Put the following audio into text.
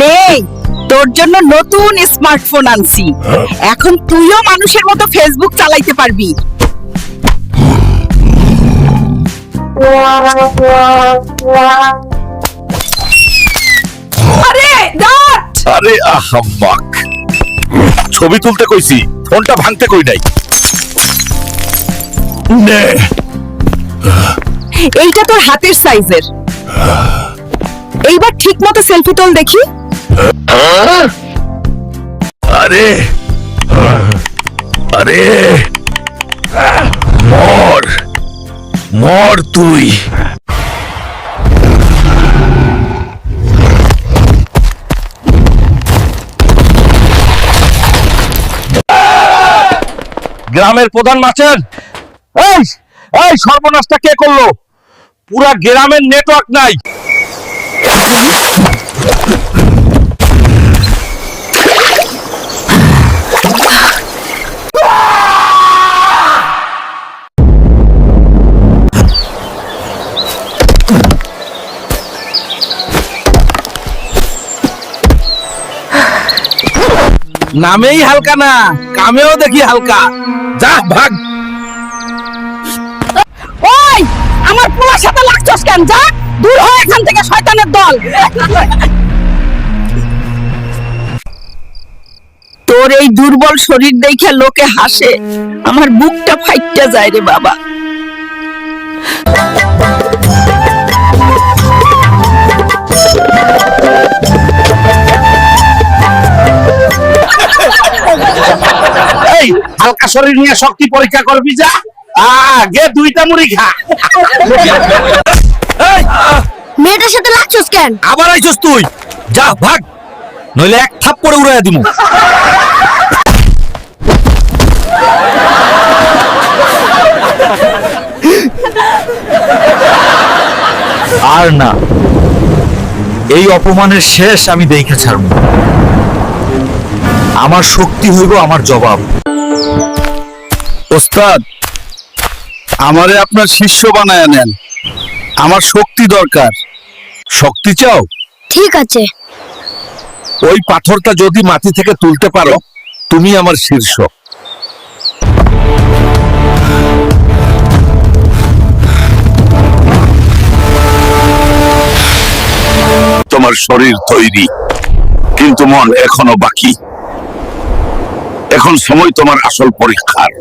নেই, তোর জন্য নতুন স্মার্টফোন আনছি। এখন তুইও মানুষের মতো ফেসবুক চালাইতে পারবি। আরে দাঁত! আরে আহাম্মক, ছবি তুলতে কইছি, ফোনটা ভাঙতে কই নাই। নে, এইটা তোর হাতের সাইজের। এইবার ঠিক মতো সেলফি তোল দেখি। আরে আরে মর মর তুই। গ্রামের প্রধান মাছের এই এই সর্বনাশটা কে করলো? পুরা গ্রামের নেটওয়ার্ক নাই। নামেই হালকা না, কামেও দেখি হালকা। যা ভাগ। ওই, আমার পোলার সাথে লাগছস কেন? যা দূর হ এখান থেকে, শয়তানের দল। তোর এই দুর্বল শরীর দেখে লোকে হাসে, আমার বুকটা ফাইটটা যায় রে বাবা। এই হালকা শরীর নিয়ে শক্তি পরীক্ষা করবি, যা আগে দুইটা মুড়ি খা। এই, মেয়েটার সাথে লাগছস কেন? আবার আইছস তুই? যা ভাগ, নইলে এক থাপ্পড়ে উড়াইয়া দিমু। আর না, এই অপমানের শেষ আমি দেখে ছাড়ব। আমার শক্তি হইব আমার জবাব। ওস্তাদ, আমারে আপনার শিষ্য বানায় নেন, আমার শক্তি দরকার। শক্তি চাও? ঠিক আছে। ওই পাথরটা যদি মাটি থেকে তুলতে পারো, তুমি আমার শীর্ষ। তোমার শরীর তৈরি, কিন্তু মন এখনো বাকি। এখন সময় তোমার আসল পরীক্ষার।